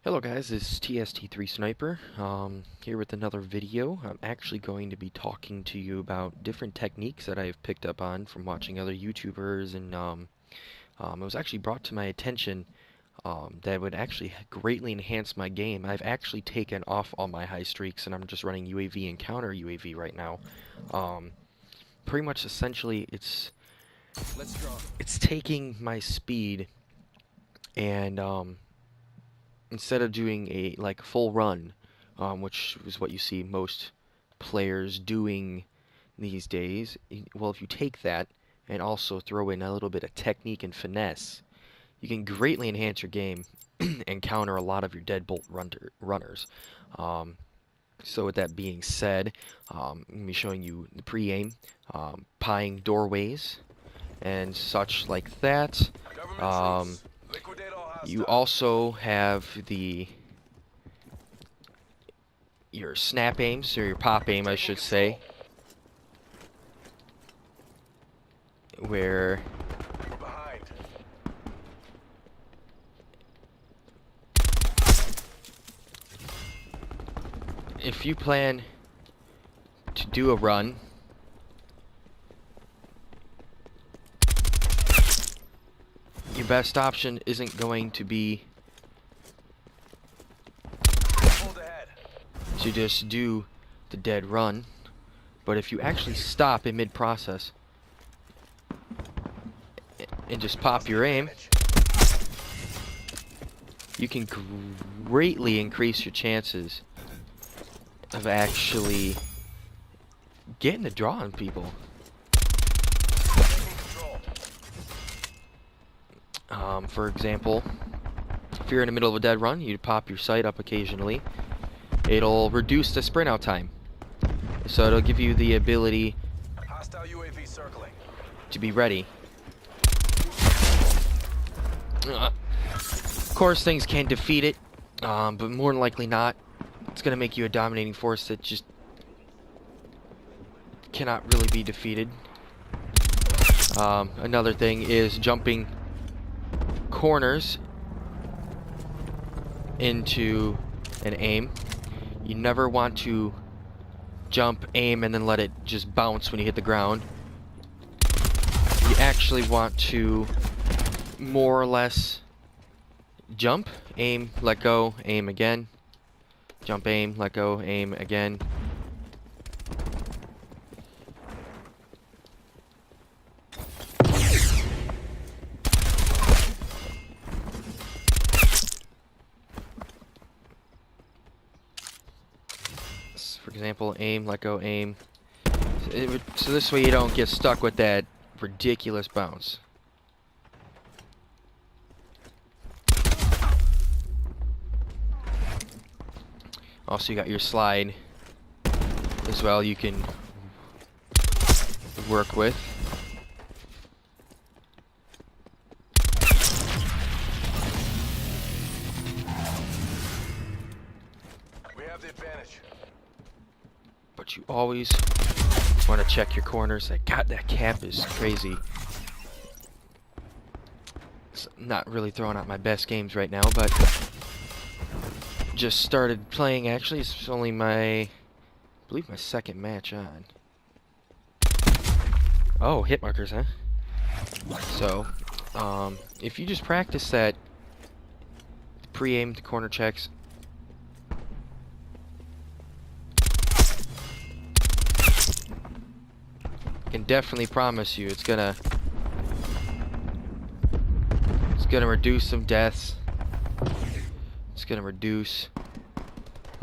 Hello guys, this is TST3 Sniper, here with another video. I'm actually going to be talking to you about different techniques that I've picked up on from watching other YouTubers, and it was actually brought to my attention that would actually greatly enhance my game. I've actually taken off all my high streaks, and I'm just running UAV and counter UAV right now. Pretty much essentially it's taking my speed and instead of doing a full run, which is what you see most players doing these days, well, if you take that and also throw in a little bit of technique and finesse, you can greatly enhance your game and counter a lot of your deadbolt runners. So with that being said, I'm going to be showing you the pre-aim, pieing doorways, and such like that. You also have your snap aims, or your pop aim, I should say, where if you plan to do a run, your best option isn't going to be to just do the dead run, but if you actually stop in mid-process and just pop your aim, you can greatly increase your chances of actually getting a draw on people. For example, if you're in the middle of a dead run, you pop your sight up occasionally. It'll reduce the sprint out time, so it'll give you the ability to be ready. Of course, things can defeat it, but more than likely not. It's going to make you a dominating force that just cannot really be defeated. Another thing is jumping corners into an aim. You never want to jump, aim, and then let it just bounce when you hit the ground. You actually want to more or less jump, aim, let go, aim again. Jump, aim, let go, aim again. For example, aim, let go, aim. So this way you don't get stuck with that ridiculous bounce. Also, you got your slide as well you can work with. We have the advantage. But you always want to check your corners. God, that cap is crazy. It's not really throwing out my best games right now, but just started playing. Actually, it's only I believe my second match on. Oh, hit markers, huh? So, if you just practice that pre-aimed corner checks, I can definitely promise you it's gonna reduce some deaths. It's gonna reduce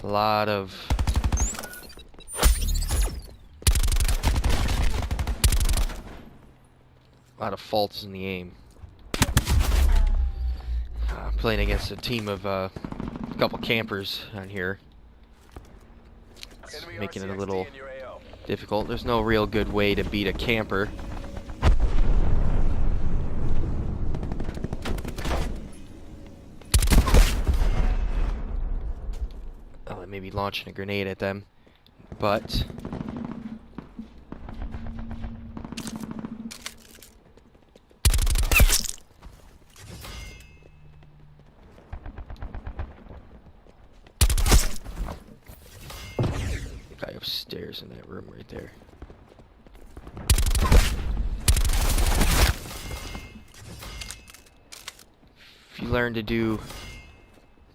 a lot of faults in the aim. Playing against a team of a couple campers on here, it's making it a little difficult. There's no real good way to beat a camper. Maybe launching a grenade at them, but stairs in that room right there. If you learn to do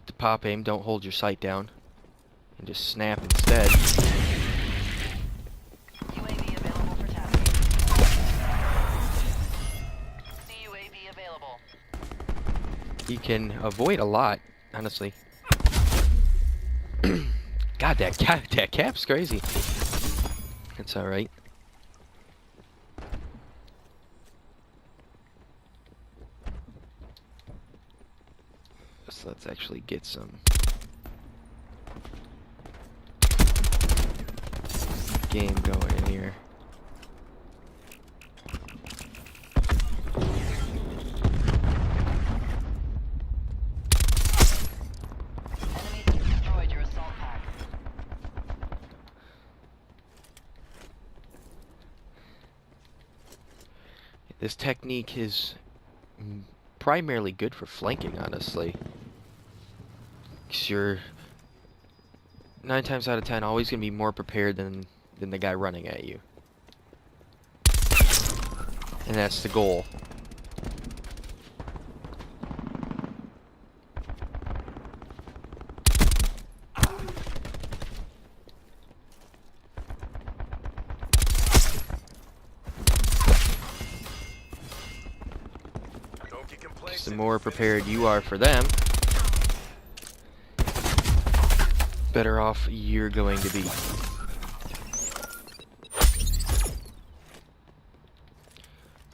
the pop aim, don't hold your sight down, and just snap instead. UAV available for tasking. CUAV available. You can avoid a lot, honestly. God, that cap's crazy. That's alright. So let's actually get some game going in here. Enemies have destroyed your assault pack. This technique is primarily good for flanking, honestly. 'Cause you're 9 times out of 10 always gonna be more prepared than the guy running at you. And that's the goal. Don't get 'Cause complacent. the more prepared you are for them, better off you're going to be.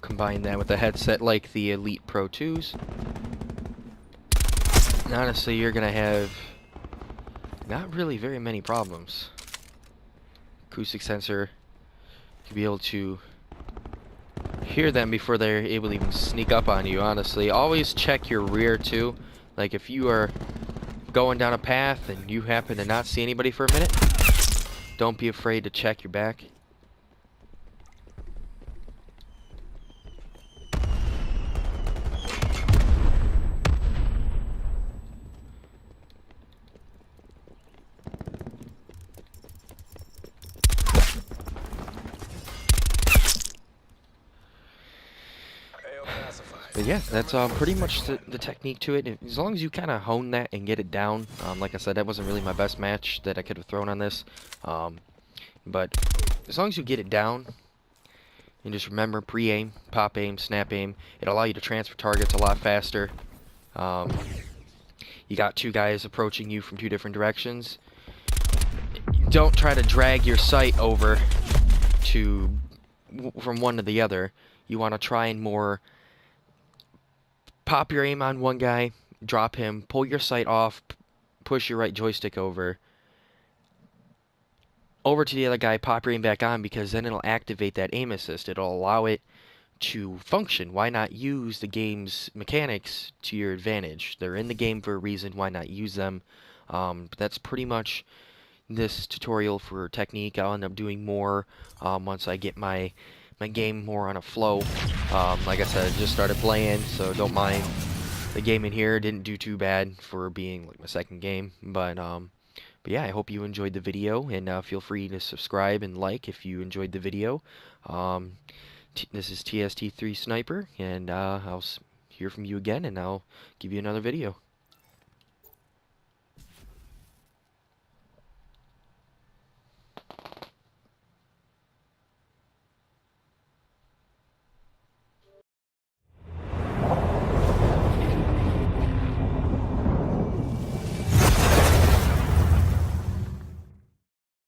Combine that with a headset like the Elite Pro 2s. And honestly, you're gonna have not really very many problems. Acoustic sensor, you'll be able to hear them before they're able to even sneak up on you, honestly. Always check your rear too. Like if you are going down a path and you happen to not see anybody for a minute, don't be afraid to check your back. AO pacified. But yeah, that's pretty much the technique to it. As long as you kind of hone that and get it down. Like I said, that wasn't really my best match that I could have thrown on this. But as long as you get it down, and just remember pre-aim, pop aim, snap aim, it'll allow you to transfer targets a lot faster. You got 2 guys approaching you from 2 different directions. Don't try to drag your sight over from one to the other. You want to try and more pop your aim on one guy, drop him, pull your sight off, push your right joystick over to the other guy, pop your aim back on, because then it'll activate that aim assist. It'll allow it to function. Why not use the game's mechanics to your advantage? They're in the game for a reason. Why not use them? But that's pretty much this tutorial for technique. I'll end up doing more once I get my game more on a flow. Like I said, I just started playing, so don't mind the game in here. Didn't do too bad for being like my second game, but yeah, I hope you enjoyed the video, and feel free to subscribe and like if you enjoyed the video. This is TST3 Sniper, and I'll hear from you again, and I'll give you another video.